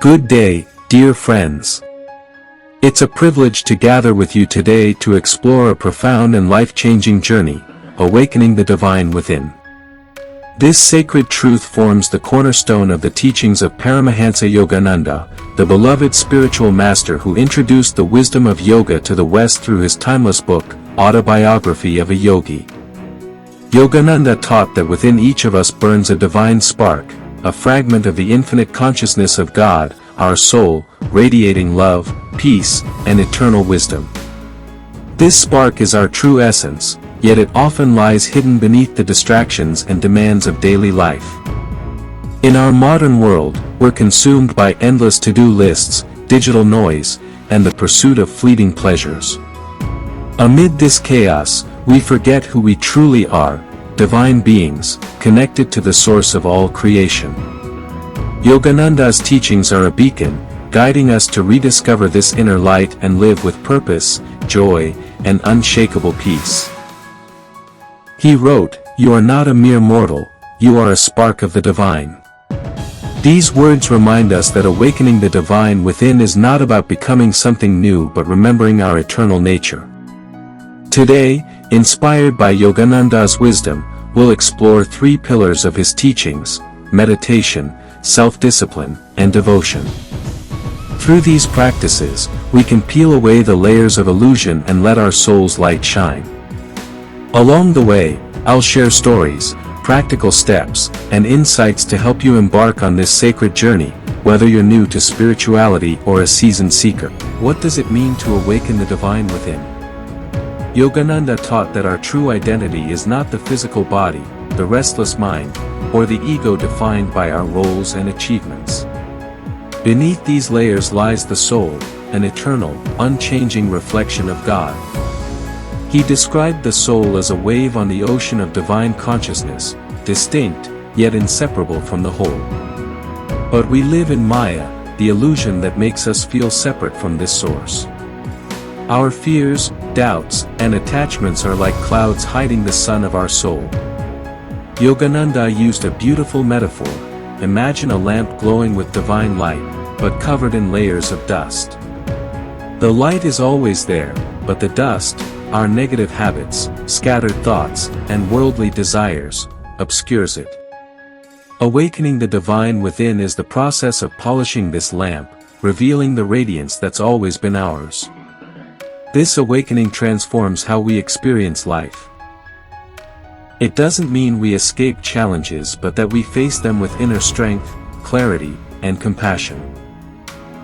Good day, dear friends. It's a privilege to gather with you today to explore a profound and life-changing journey, awakening the divine within. This sacred truth forms the cornerstone of the teachings of Paramahansa Yogananda, the beloved spiritual master who introduced the wisdom of yoga to the West through his timeless book, Autobiography of a Yogi. Yogananda taught that within each of us burns a divine spark, a fragment of the infinite consciousness of God, our soul, radiating love, peace, and eternal wisdom. This spark is our true essence, yet it often lies hidden beneath the distractions and demands of daily life. In our modern world, we're consumed by endless to-do lists, digital noise, and the pursuit of fleeting pleasures. Amid this chaos, we forget who we truly are, divine beings, connected to the source of all creation. Yogananda's teachings are a beacon, guiding us to rediscover this inner light and live with purpose, joy, and unshakable peace. He wrote, "You are not a mere mortal, you are a spark of the divine." These words remind us that awakening the divine within is not about becoming something new but remembering our eternal nature. Today, inspired by Yogananda's wisdom, we'll explore three pillars of his teachings: meditation, self-discipline, and devotion. Through these practices, we can peel away the layers of illusion and let our soul's light shine. Along the way, I'll share stories, practical steps, and insights to help you embark on this sacred journey, whether you're new to spirituality or a seasoned seeker. What does it mean to awaken the divine within? Yogananda taught that our true identity is not the physical body, the restless mind, or the ego defined by our roles and achievements. Beneath these layers lies the soul, an eternal, unchanging reflection of God. He described the soul as a wave on the ocean of divine consciousness, distinct, yet inseparable from the whole. But we live in Maya, the illusion that makes us feel separate from this source. Our fears, doubts, and attachments are like clouds hiding the sun of our soul. Yogananda used a beautiful metaphor. Imagine a lamp glowing with divine light, but covered in layers of dust. The light is always there, but the dust, our negative habits, scattered thoughts, and worldly desires, obscures it. Awakening the divine within is the process of polishing this lamp, revealing the radiance that's always been ours. This awakening transforms how we experience life. It doesn't mean we escape challenges but that we face them with inner strength, clarity, and compassion.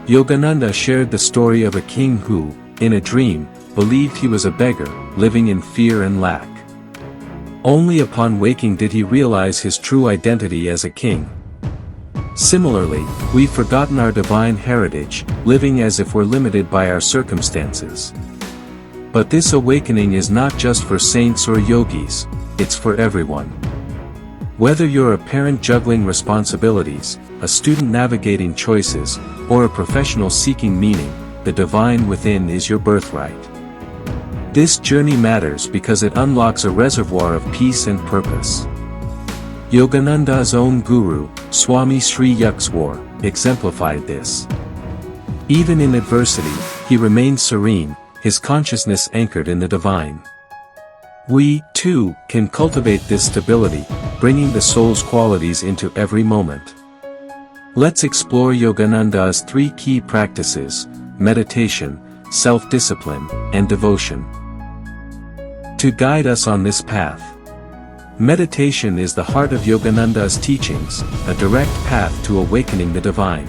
Yogananda shared the story of a king who, in a dream, believed he was a beggar, living in fear and lack. Only upon waking did he realize his true identity as a king. Similarly, we've forgotten our divine heritage, living as if we're limited by our circumstances. But this awakening is not just for saints or yogis, it's for everyone. Whether you're a parent juggling responsibilities, a student navigating choices, or a professional seeking meaning, the divine within is your birthright. This journey matters because it unlocks a reservoir of peace and purpose. Yogananda's own guru, Swami Sri Yukteswar, exemplified this. Even in adversity, he remained serene, his consciousness anchored in the divine. We, too, can cultivate this stability, bringing the soul's qualities into every moment. Let's explore Yogananda's three key practices: meditation, self-discipline, and devotion. To guide us on this path, meditation is the heart of Yogananda's teachings, a direct path to awakening the divine.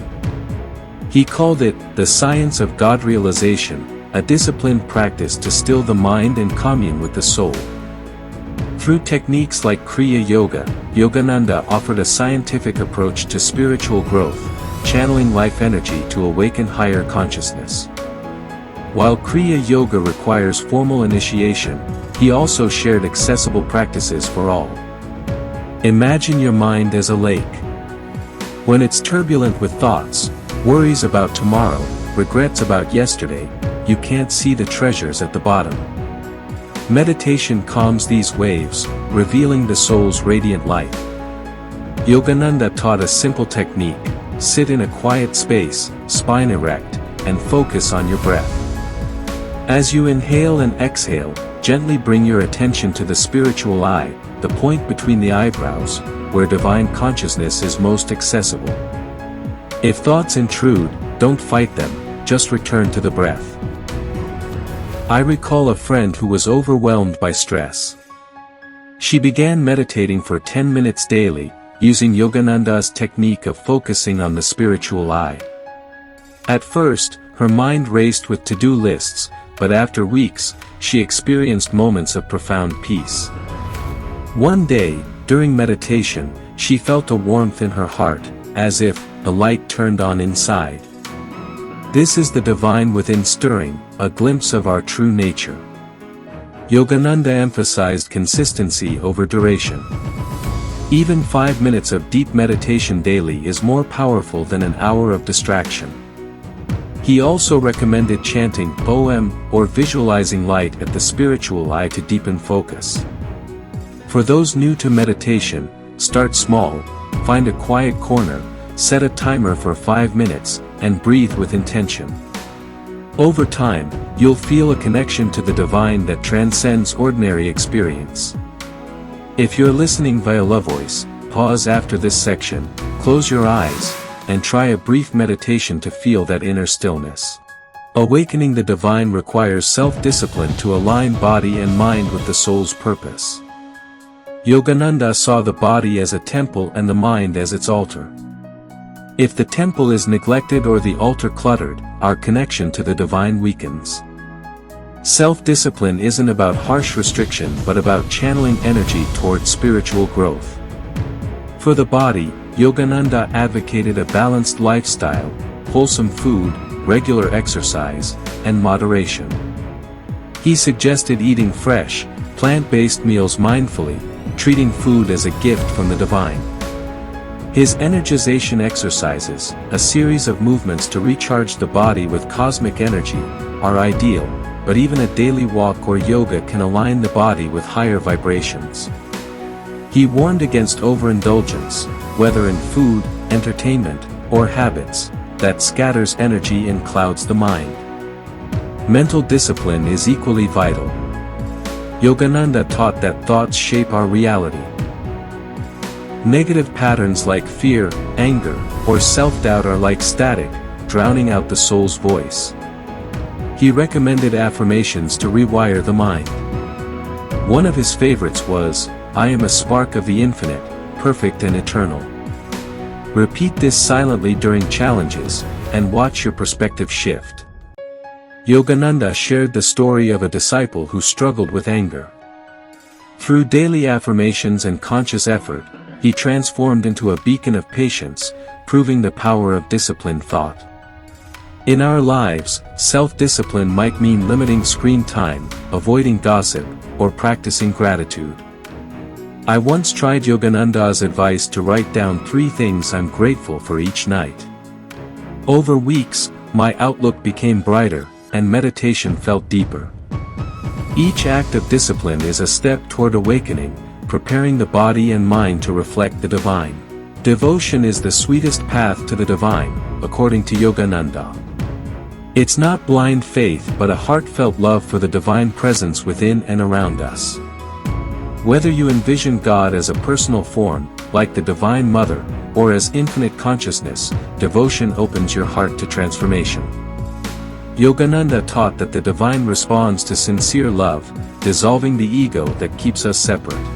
He called it the science of God realization, a disciplined practice to still the mind and commune with the soul. Through techniques like Kriya Yoga, Yogananda offered a scientific approach to spiritual growth, channeling life energy to awaken higher consciousness. While Kriya Yoga requires formal initiation, he also shared accessible practices for all. Imagine your mind as a lake. When it's turbulent with thoughts, worries about tomorrow, regrets about yesterday, you can't see the treasures at the bottom. Meditation calms these waves, revealing the soul's radiant light. Yogananda taught a simple technique: sit in a quiet space, spine erect, and focus on your breath. As you inhale and exhale, gently bring your attention to the spiritual eye, the point between the eyebrows, where divine consciousness is most accessible. If thoughts intrude, don't fight them, just return to the breath. I recall a friend who was overwhelmed by stress. She began meditating for 10 minutes daily, using Yogananda's technique of focusing on the spiritual eye. At first, her mind raced with to-do lists, but after weeks, she experienced moments of profound peace. One day, during meditation, she felt a warmth in her heart, as if a light turned on inside. This is the divine within stirring, a glimpse of our true nature. Yogananda emphasized consistency over duration. Even 5 minutes of deep meditation daily is more powerful than an hour of distraction. He also recommended chanting poem or visualizing light at the spiritual eye to deepen focus. For those new to meditation, start small, find a quiet corner, set a timer for 5 minutes, and breathe with intention. Over time, you'll feel a connection to the divine that transcends ordinary experience. If you're listening via Love Voice, pause after this section, close your eyes, and try a brief meditation to feel that inner stillness. Awakening the divine requires self-discipline to align body and mind with the soul's purpose. Yogananda saw the body as a temple and the mind as its altar. If the temple is neglected or the altar cluttered, our connection to the divine weakens. Self-discipline isn't about harsh restriction but about channeling energy toward spiritual growth. For the body, Yogananda advocated a balanced lifestyle, wholesome food, regular exercise, and moderation. He suggested eating fresh, plant-based meals mindfully, treating food as a gift from the divine. His energization exercises, a series of movements to recharge the body with cosmic energy, are ideal, but even a daily walk or yoga can align the body with higher vibrations. He warned against overindulgence, whether in food, entertainment, or habits, that scatters energy and clouds the mind. Mental discipline is equally vital. Yogananda taught that thoughts shape our reality. Negative patterns like fear, anger, or self-doubt are like static, drowning out the soul's voice. He recommended affirmations to rewire the mind. One of his favorites was, "I am a spark of the infinite, perfect and eternal." Repeat this silently during challenges, and watch your perspective shift. Yogananda shared the story of a disciple who struggled with anger. Through daily affirmations and conscious effort, he transformed into a beacon of patience, proving the power of disciplined thought. In our lives, self-discipline might mean limiting screen time, avoiding gossip, or practicing gratitude. I once tried Yogananda's advice to write down 3 things I'm grateful for each night. Over weeks, my outlook became brighter, and meditation felt deeper. Each act of discipline is a step toward awakening, preparing the body and mind to reflect the divine. Devotion is the sweetest path to the divine, according to Yogananda. It's not blind faith but a heartfelt love for the divine presence within and around us. Whether you envision God as a personal form, like the Divine Mother, or as infinite consciousness, devotion opens your heart to transformation. Yogananda taught that the divine responds to sincere love, dissolving the ego that keeps us separate.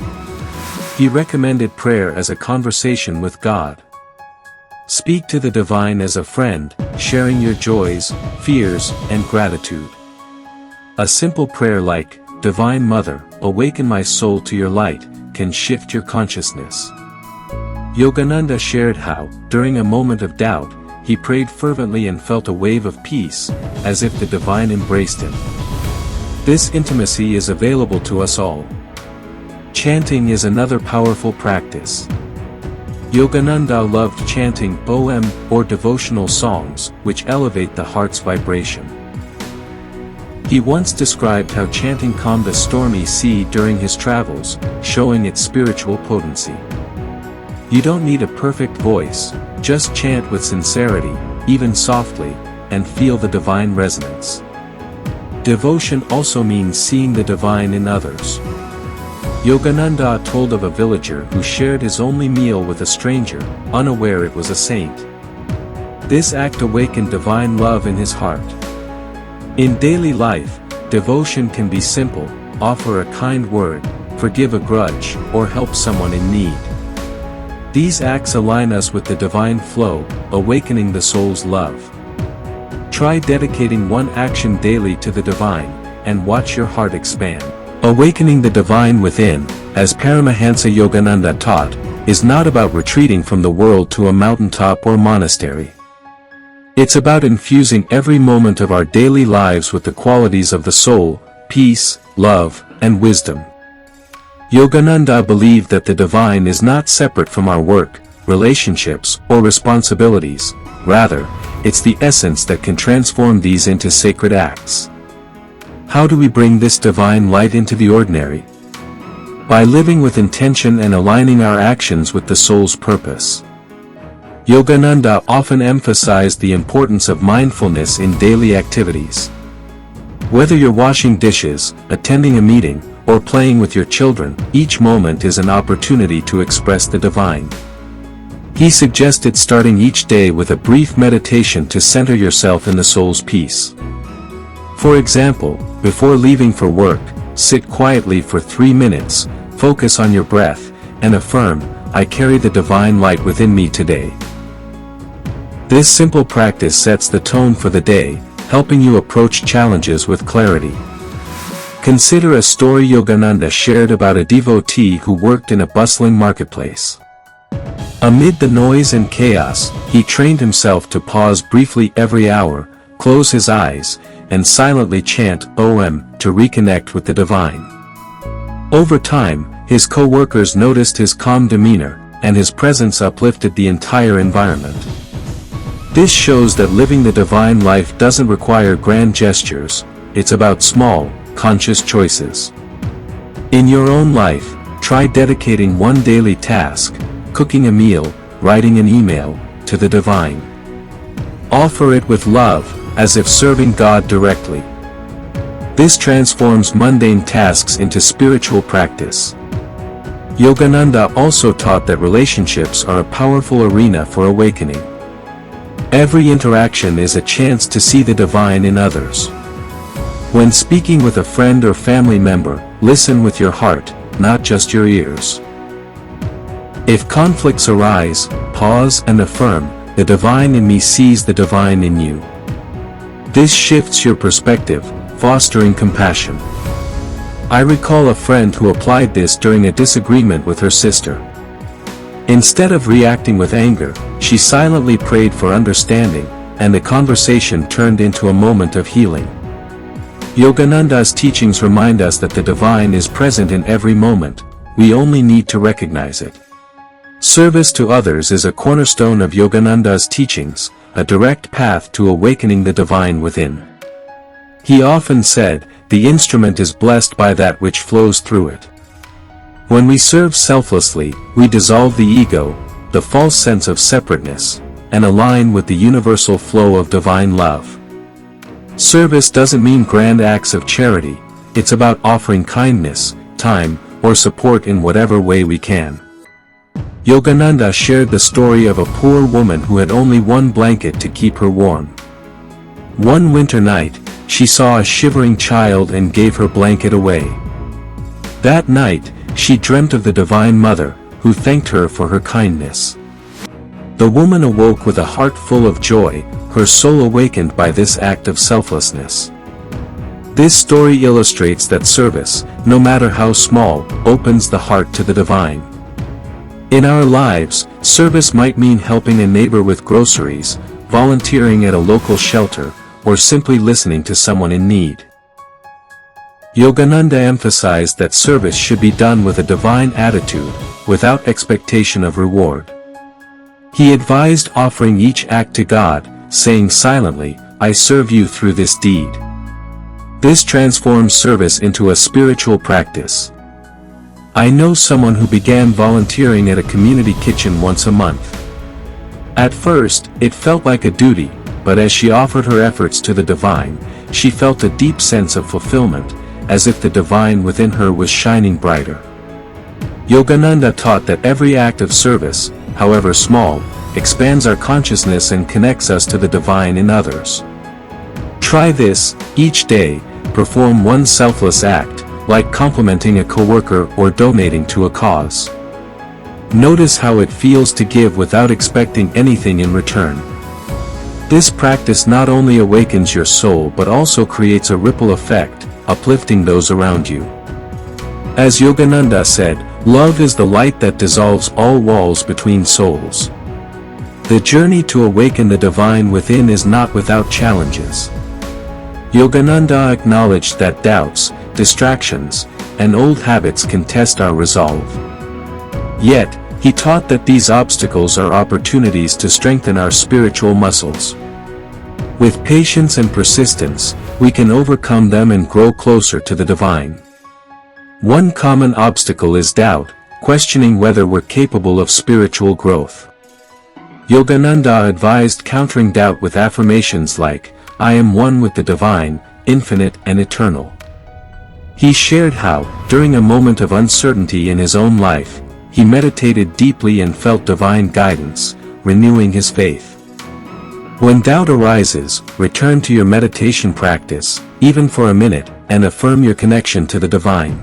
He recommended prayer as a conversation with God. Speak to the divine as a friend, sharing your joys, fears, and gratitude. A simple prayer like, "Divine Mother, awaken my soul to your light," can shift your consciousness. Yogananda shared how, during a moment of doubt, he prayed fervently and felt a wave of peace, as if the divine embraced him. This intimacy is available to us all. Chanting is another powerful practice. Yogananda loved chanting poem or devotional songs, which elevate the heart's vibration. He once described how chanting calmed a stormy sea during his travels, showing its spiritual potency. You don't need a perfect voice, just chant with sincerity, even softly, and feel the divine resonance. Devotion also means seeing the divine in others. Yogananda told of a villager who shared his only meal with a stranger, unaware it was a saint. This act awakened divine love in his heart. In daily life, devotion can be simple: offer a kind word, forgive a grudge, or help someone in need. These acts align us with the divine flow, awakening the soul's love. Try dedicating one action daily to the divine, and watch your heart expand. Awakening the divine within, as Paramahansa Yogananda taught, is not about retreating from the world to a mountaintop or monastery. It's about infusing every moment of our daily lives with the qualities of the soul, peace, love, and wisdom. Yogananda believed that the divine is not separate from our work, relationships, or responsibilities. Rather, it's the essence that can transform these into sacred acts. How do we bring this divine light into the ordinary? By living with intention and aligning our actions with the soul's purpose. Yogananda often emphasized the importance of mindfulness in daily activities. Whether you're washing dishes, attending a meeting, or playing with your children, each moment is an opportunity to express the divine. He suggested starting each day with a brief meditation to center yourself in the soul's peace. For example, before leaving for work, sit quietly for 3 minutes, focus on your breath, and affirm, "I carry the divine light within me today." This simple practice sets the tone for the day, helping you approach challenges with clarity. Consider a story Yogananda shared about a devotee who worked in a bustling marketplace. Amid the noise and chaos, he trained himself to pause briefly every hour, close his eyes, and silently chant Om to reconnect with the divine. Over time, his co-workers noticed his calm demeanor, and his presence uplifted the entire environment. This shows that living the divine life doesn't require grand gestures, it's about small, conscious choices. In your own life, try dedicating one daily task, cooking a meal, writing an email, to the divine. Offer it with love, as if serving God directly. This transforms mundane tasks into spiritual practice. Yogananda also taught that relationships are a powerful arena for awakening. Every interaction is a chance to see the divine in others. When speaking with a friend or family member, listen with your heart, not just your ears. If conflicts arise, pause and affirm, "The divine in me sees the divine in you." This shifts your perspective, fostering compassion. I recall a friend who applied this during a disagreement with her sister. Instead of reacting with anger, she silently prayed for understanding, and the conversation turned into a moment of healing. Yogananda's teachings remind us that the divine is present in every moment, we only need to recognize it. Service to others is a cornerstone of Yogananda's teachings, a direct path to awakening the divine within. He often said, "The instrument is blessed by that which flows through it." When we serve selflessly, we dissolve the ego, the false sense of separateness, and align with the universal flow of divine love. Service doesn't mean grand acts of charity, it's about offering kindness, time, or support in whatever way we can. Yogananda shared the story of a poor woman who had only one blanket to keep her warm. One winter night, she saw a shivering child and gave her blanket away. That night, she dreamt of the Divine Mother, who thanked her for her kindness. The woman awoke with a heart full of joy, her soul awakened by this act of selflessness. This story illustrates that service, no matter how small, opens the heart to the divine. In our lives, service might mean helping a neighbor with groceries, volunteering at a local shelter, or simply listening to someone in need. Yogananda emphasized that service should be done with a divine attitude, without expectation of reward. He advised offering each act to God, saying silently, "I serve you through this deed." This transforms service into a spiritual practice. I know someone who began volunteering at a community kitchen once a month. At first, it felt like a duty, but as she offered her efforts to the divine, she felt a deep sense of fulfillment, as if the divine within her was shining brighter. Yogananda taught that every act of service, however small, expands our consciousness and connects us to the divine in others. Try this: each day, perform one selfless act, like complimenting a coworker or donating to a cause. Notice how it feels to give without expecting anything in return. This practice not only awakens your soul but also creates a ripple effect, uplifting those around you. As Yogananda said, love is the light that dissolves all walls between souls. The journey to awaken the divine within is not without challenges. Yogananda acknowledged that doubts, distractions, and old habits can test our resolve. Yet, he taught that these obstacles are opportunities to strengthen our spiritual muscles. With patience and persistence, we can overcome them and grow closer to the divine. One common obstacle is doubt, questioning whether we're capable of spiritual growth. Yogananda advised countering doubt with affirmations like, "I am one with the divine, infinite and eternal." He shared how, during a moment of uncertainty in his own life, he meditated deeply and felt divine guidance, renewing his faith. When doubt arises, return to your meditation practice, even for a minute, and affirm your connection to the divine.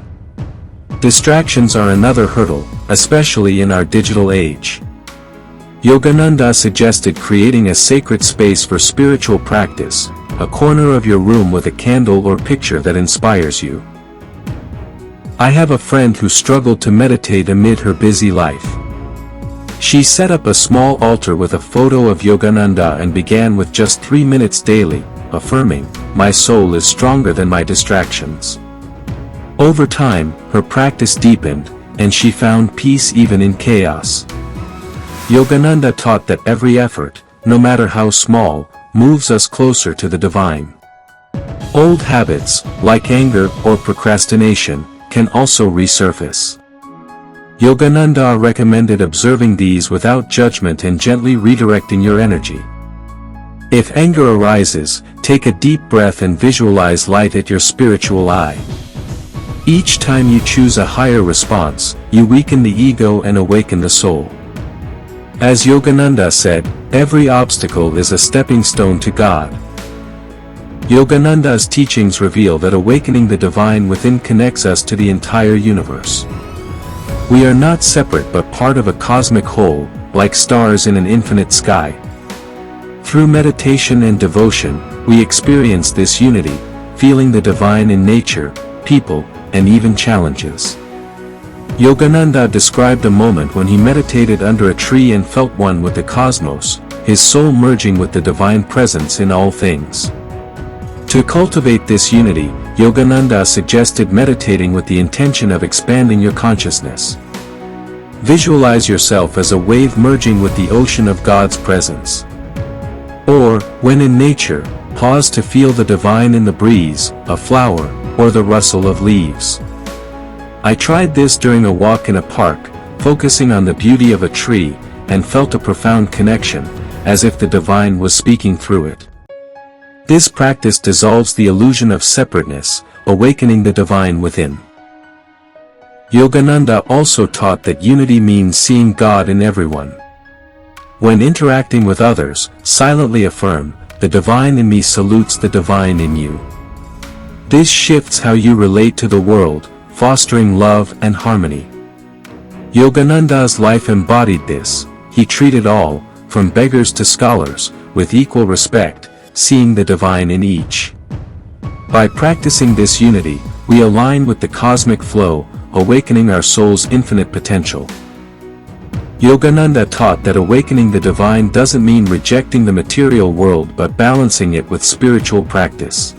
Distractions are another hurdle, especially in our digital age. Yogananda suggested creating a sacred space for spiritual practice, a corner of your room with a candle or picture that inspires you. I have a friend who struggled to meditate amid her busy life. She set up a small altar with a photo of Yogananda and began with just 3 minutes daily, affirming, "My soul is stronger than my distractions." Over time, her practice deepened, and she found peace even in chaos. Yogananda taught that every effort, no matter how small, moves us closer to the divine. Old habits, like anger or procrastination, can also resurface. Yogananda recommended observing these without judgment and gently redirecting your energy. If anger arises, take a deep breath and visualize light at your spiritual eye. Each time you choose a higher response, you weaken the ego and awaken the soul. As Yogananda said, every obstacle is a stepping stone to God. Yogananda's teachings reveal that awakening the divine within connects us to the entire universe. We are not separate but part of a cosmic whole, like stars in an infinite sky. Through meditation and devotion, we experience this unity, feeling the divine in nature, people, and even challenges. Yogananda described a moment when he meditated under a tree and felt one with the cosmos, his soul merging with the divine presence in all things. To cultivate this unity, Yogananda suggested meditating with the intention of expanding your consciousness. Visualize yourself as a wave merging with the ocean of God's presence. Or, when in nature, pause to feel the divine in the breeze, a flower, or the rustle of leaves. I tried this during a walk in a park, focusing on the beauty of a tree, and felt a profound connection, as if the divine was speaking through it. This practice dissolves the illusion of separateness, awakening the divine within. Yogananda also taught that unity means seeing God in everyone. When interacting with others, silently affirm, "The divine in me salutes the divine in you." This shifts how you relate to the world, fostering love and harmony. Yogananda's life embodied this. He treated all, from beggars to scholars, with equal respect, seeing the divine in each. By practicing this unity, we align with the cosmic flow, awakening our soul's infinite potential. Yogananda taught that awakening the divine doesn't mean rejecting the material world but balancing it with spiritual practice.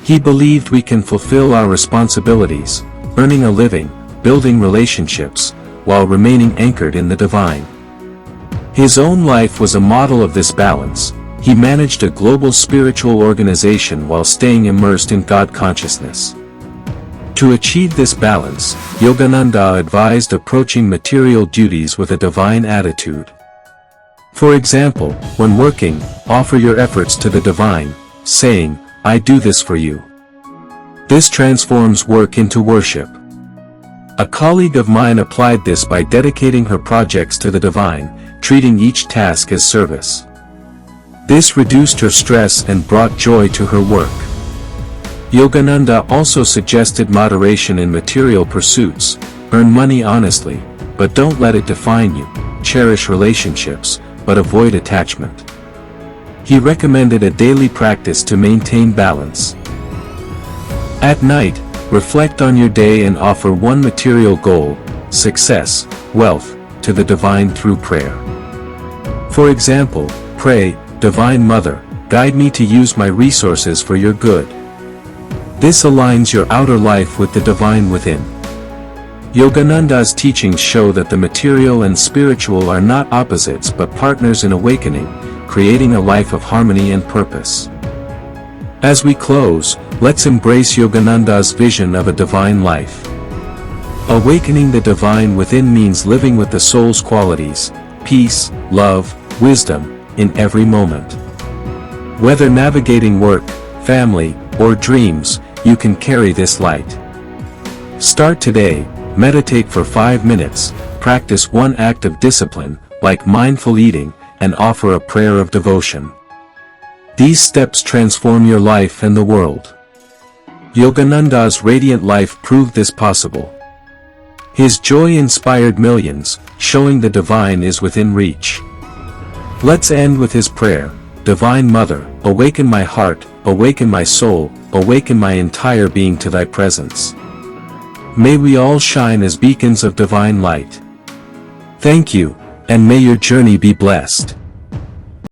He believed we can fulfill our responsibilities, earning a living, building relationships, while remaining anchored in the divine. His own life was a model of this balance. He managed a global spiritual organization while staying immersed in God consciousness. To achieve this balance, Yogananda advised approaching material duties with a divine attitude. For example, when working, offer your efforts to the divine, saying, "I do this for you." This transforms work into worship. A colleague of mine applied this by dedicating her projects to the divine, treating each task as service. This reduced her stress and brought joy to her work. Yogananda also suggested moderation in material pursuits. Earn money honestly, but don't let it define you. Cherish relationships, but avoid attachment. He recommended a daily practice to maintain balance. At night, reflect on your day and offer one material goal, success, wealth, to the divine through prayer. For example, pray, "Divine Mother, guide me to use my resources for your good." This aligns your outer life with the divine within. Yogananda's teachings show that the material and spiritual are not opposites but partners in awakening, creating a life of harmony and purpose. As we close, let's embrace Yogananda's vision of a divine life. Awakening the divine within means living with the soul's qualities, peace, love, wisdom, in every moment. Whether navigating work, family, or dreams, you can carry this light. Start today, meditate for 5 minutes, practice one act of discipline, like mindful eating, and offer a prayer of devotion. These steps transform your life and the world. Yogananda's radiant life proved this possible. His joy inspired millions, showing the divine is within reach. Let's end with his prayer. Divine Mother, awaken my heart, awaken my soul, awaken my entire being to thy presence. May we all shine as beacons of divine light. Thank you, and may your journey be blessed.